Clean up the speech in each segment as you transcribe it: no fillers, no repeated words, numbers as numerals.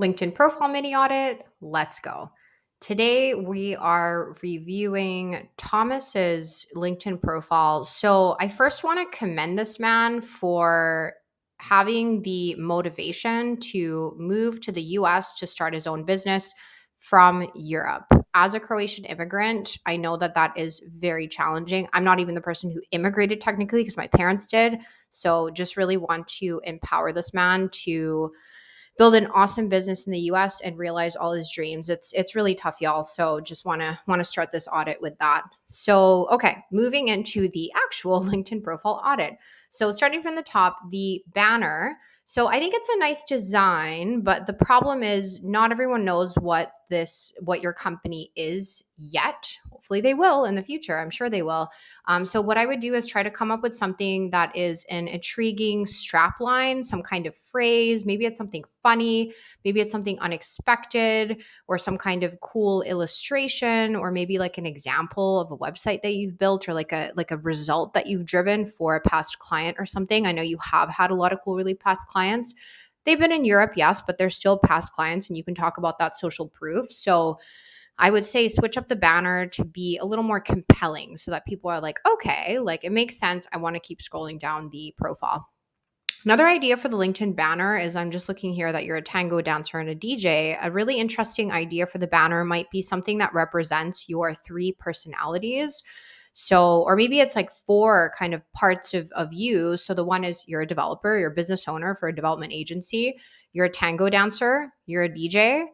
LinkedIn profile mini audit. Let's go. Today we are reviewing Thomas's LinkedIn profile. So I first want to commend this man for having the motivation to move to the US to start his own business from Europe. As a Croatian immigrant, I know that that is very challenging. I'm not even the person who immigrated technically because my parents did. So just really want to empower this man to build an awesome business in the US and realize all his dreams. It's really tough, y'all. So just want to start this audit with that. So, okay, moving into the actual LinkedIn profile audit. So, starting from the top, the banner. So, I think it's a nice design, but the problem is not everyone knows what your company is yet. Hopefully they will in the future. I'm sure they will. So what I would do is try to come up with something that is an intriguing strap line, some kind of phrase. Maybe it's something funny, maybe it's something unexpected, or some kind of cool illustration, or maybe like an example of a website that you've built, or like a result that you've driven for a past client or something. I know you have had a lot of cool, really past clients. They've been in Europe, yes, but they're still past clients, and you can talk about that social proof. So I would say switch up the banner to be a little more compelling so that people are like, okay, like it makes sense. I want to keep scrolling down the profile. Another idea for the LinkedIn banner is I'm just looking here that you're a tango dancer and a DJ. A really interesting idea for the banner might be something that represents your three personalities. So, or maybe it's like four kind of parts of you. So the one is you're a developer, you're a business owner for a development agency, you're a tango dancer, you're a DJ,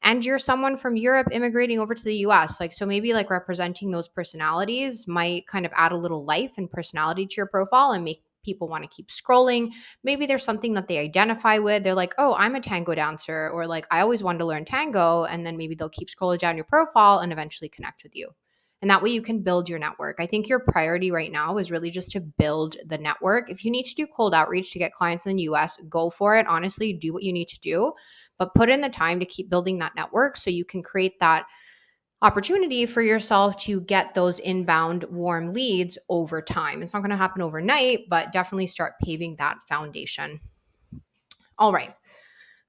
and you're someone from Europe immigrating over to the US. Like, so maybe like representing those personalities might kind of add a little life and personality to your profile and make people want to keep scrolling. Maybe there's something that they identify with. They're like, oh, I'm a tango dancer, or like, I always wanted to learn tango. And then maybe they'll keep scrolling down your profile and eventually connect with you. And that way you can build your network. I think your priority right now is really just to build the network. If you need to do cold outreach to get clients in the US, go for it. Honestly, do what you need to do, but put in the time to keep building that network so you can create that opportunity for yourself to get those inbound warm leads over time. It's not going to happen overnight, but definitely start paving that foundation. All right.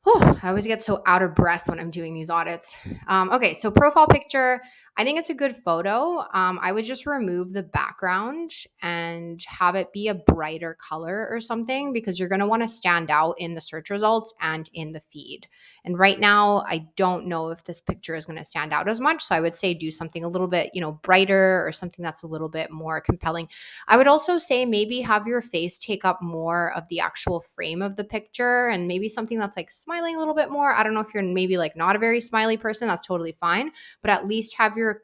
Whew, I always get so out of breath when I'm doing these audits. Okay, so profile picture. I think it's a good photo. I would just remove the background and have it be a brighter color or something because you're going to want to stand out in the search results and in the feed. And right now, I don't know if this picture is going to stand out as much. So I would say do something a little bit, brighter or something that's a little bit more compelling. I would also say maybe have your face take up more of the actual frame of the picture and maybe something that's like smiling a little bit more. I don't know if you're maybe like not a very smiley person, that's totally fine, but at least have your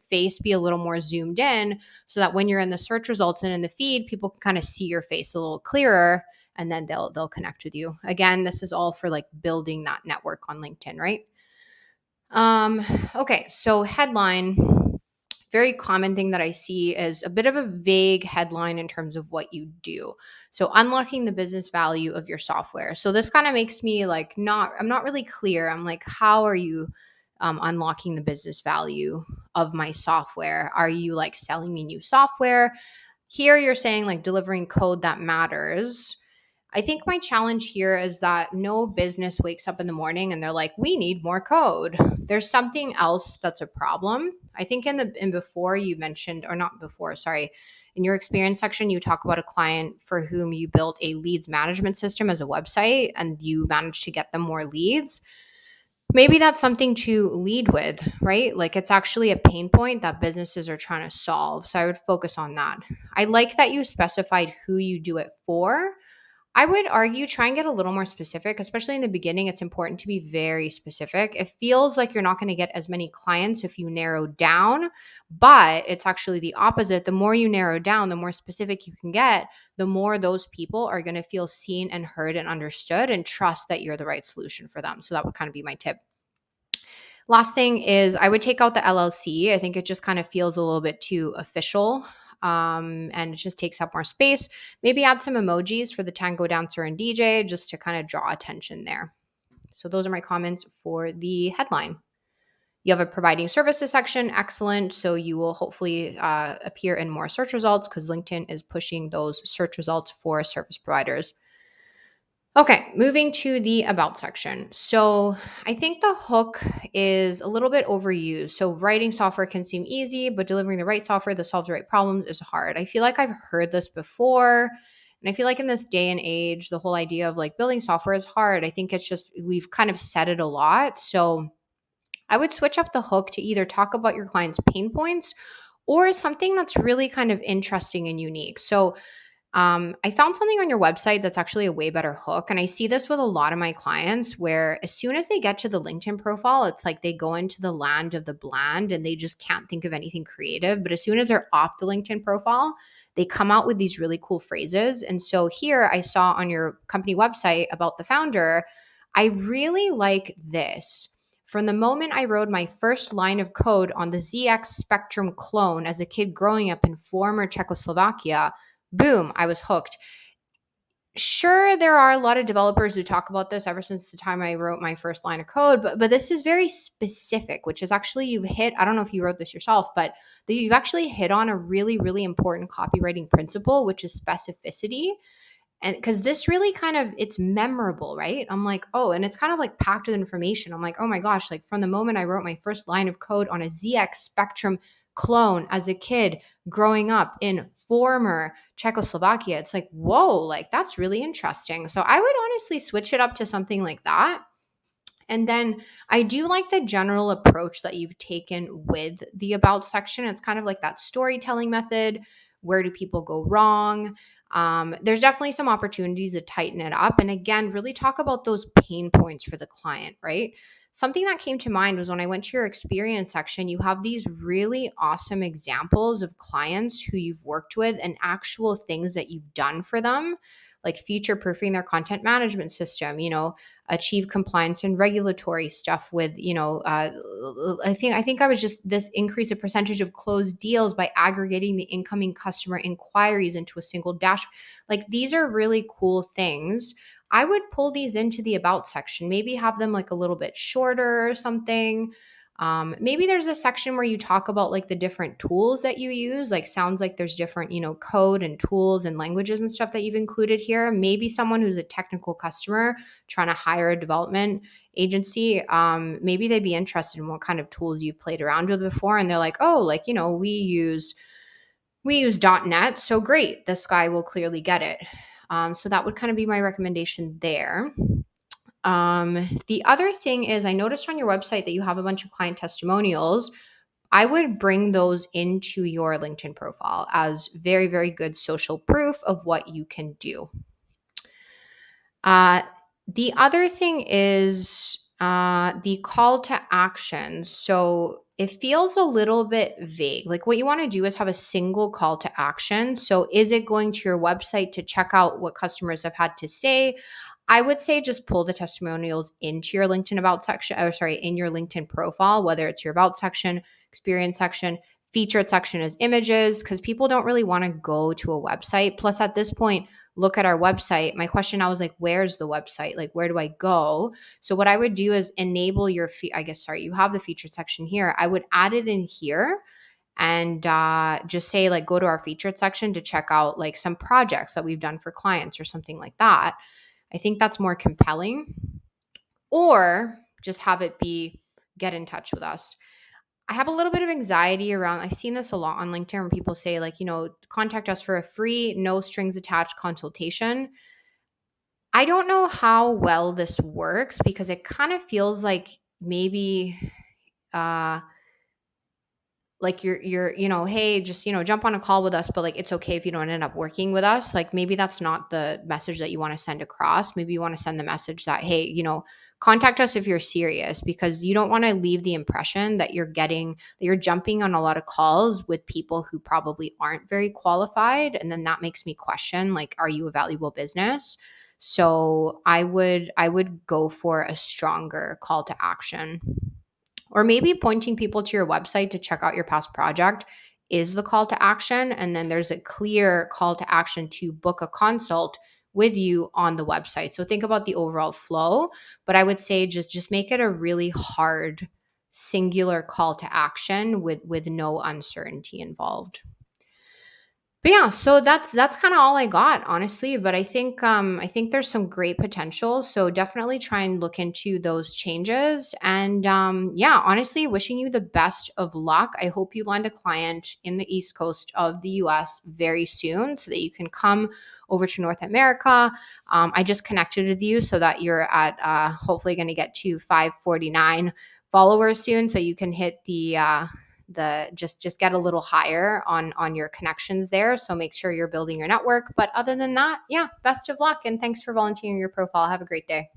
face be a little more zoomed in so that when you're in the search results and in the feed, people can kind of see your face a little clearer and then they'll connect with you. Again, this is all for like building that network on LinkedIn, right? Okay, so headline, very common thing that I see is a bit of a vague headline in terms of what you do. So unlocking the business value of your software. So this kind of makes me like I'm not really clear. I'm like, how are you unlocking the business value of my software? Are you like selling me new software? Here you're saying like delivering code that matters. I think my challenge here is that no business wakes up in the morning and they're like, we need more code. There's something else that's a problem. I think in before you mentioned, or not before, sorry, in your experience section, you talk about a client for whom you built a leads management system as a website and you managed to get them more leads. Maybe that's something to lead with, right? Like it's actually a pain point that businesses are trying to solve. So I would focus on that. I like that you specified who you do it for. I would argue try and get a little more specific, especially in the beginning. It's important to be very specific. It feels like you're not going to get as many clients if you narrow down, but it's actually the opposite. The more you narrow down, the more specific you can get, the more those people are going to feel seen and heard and understood and trust that you're the right solution for them. So that would kind of be my tip. Last thing is I would take out the LLC. I think it just kind of feels a little bit too official. And it just takes up more space. Maybe add some emojis for the tango dancer and DJ just to kind of draw attention there. So those are my comments for the headline. You have a providing services section. Excellent. So you will hopefully appear in more search results because LinkedIn is pushing those search results for service providers. Okay, moving to the about section. So I think the hook is a little bit overused. So writing software can seem easy, but delivering the right software that solves the right problems is hard. I feel like I've heard this before. And I feel like in this day and age, the whole idea of like building software is hard. I think it's just, we've kind of said it a lot. So I would switch up the hook to either talk about your client's pain points or something that's really kind of interesting and unique. So I found something on your website that's actually a way better hook. And I see this with a lot of my clients where as soon as they get to the LinkedIn profile, it's like they go into the land of the bland and they just can't think of anything creative. But as soon as they're off the LinkedIn profile, they come out with these really cool phrases. And so here I saw on your company website about the founder, I really like this. From the moment I wrote my first line of code on the ZX Spectrum clone as a kid growing up in former Czechoslovakia, boom, I was hooked. Sure, there are a lot of developers who talk about this ever since the time I wrote my first line of code, but this is very specific, which is actually you've hit, I don't know if you wrote this yourself, but you've actually hit on a really, really important copywriting principle, which is specificity. And because this really kind of, it's memorable, right? I'm like, oh, and it's kind of like packed with information. I'm like, oh my gosh, like from the moment I wrote my first line of code on a ZX Spectrum clone as a kid growing up in former Czechoslovakia, it's like, whoa, like that's really interesting. So I would honestly switch it up to something like that. And then I do like the general approach that you've taken with the about section. It's kind of like that storytelling method. Where do people go wrong? There's definitely some opportunities to tighten it up. And again, really talk about those pain points for the client, right? Something that came to mind was when I went to your experience section, you have these really awesome examples of clients who you've worked with and actual things that you've done for them, like future proofing their content management system, achieve compliance and regulatory stuff with, I think I was just this increase the percentage of closed deals by aggregating the incoming customer inquiries into a single dash. Like these are really cool things. I would pull these into the about section, maybe have them like a little bit shorter or something. Maybe there's a section where you talk about like the different tools that you use. Like sounds like there's different, code and tools and languages and stuff that you've included here. Maybe someone who's a technical customer trying to hire a development agency, maybe they'd be interested in what kind of tools you've played around with before. And they're like, oh, like, we use .NET. So great. This guy will clearly get it. So that would kind of be my recommendation there. The other thing is I noticed on your website that you have a bunch of client testimonials. I would bring those into your LinkedIn profile as very, very good social proof of what you can do. The other thing is the call to action. So it feels a little bit vague. Like what you want to do is have a single call to action. So is it going to your website to check out what customers have had to say? I would say just pull the testimonials into your LinkedIn about section, or sorry, in your LinkedIn profile, whether it's your about section, experience section, featured section as images, because people don't really want to go to a website. Plus, at this point, look at our website. My question now is like, where's the website? Like, where do I go? So what I would do is enable your, you have the featured section here. I would add it in here and just say like, go to our featured section to check out like some projects that we've done for clients or something like that. I think that's more compelling. Or just have it be, get in touch with us. I have a little bit of anxiety around, I've seen this a lot on LinkedIn when people say like, contact us for a free, no strings attached consultation. I don't know how well this works because it kind of feels like maybe uh like you're hey, just jump on a call with us, but like it's okay if you don't end up working with us. Like maybe that's not the message that you want to send across. Maybe you want to send the message that, hey, contact us if you're serious, because you don't want to leave the impression that you're jumping on a lot of calls with people who probably aren't very qualified, and then that makes me question, like, are you a valuable business? So I would go for a stronger call to action. Or maybe pointing people to your website to check out your past project is the call to action. And then there's a clear call to action to book a consult with you on the website. So think about the overall flow, but I would say just make it a really hard singular call to action with no uncertainty involved. But yeah, so that's kind of all I got, honestly. But I think there's some great potential. So definitely try and look into those changes. And yeah, honestly, wishing you the best of luck. I hope you land a client in the East Coast of the US very soon so that you can come over to North America. I just connected with you so that you're at hopefully going to get to 549 followers soon, so you can hit the just get a little higher on your connections there. So make sure you're building your network. But other than that, yeah, best of luck and thanks for volunteering your profile. Have a great day.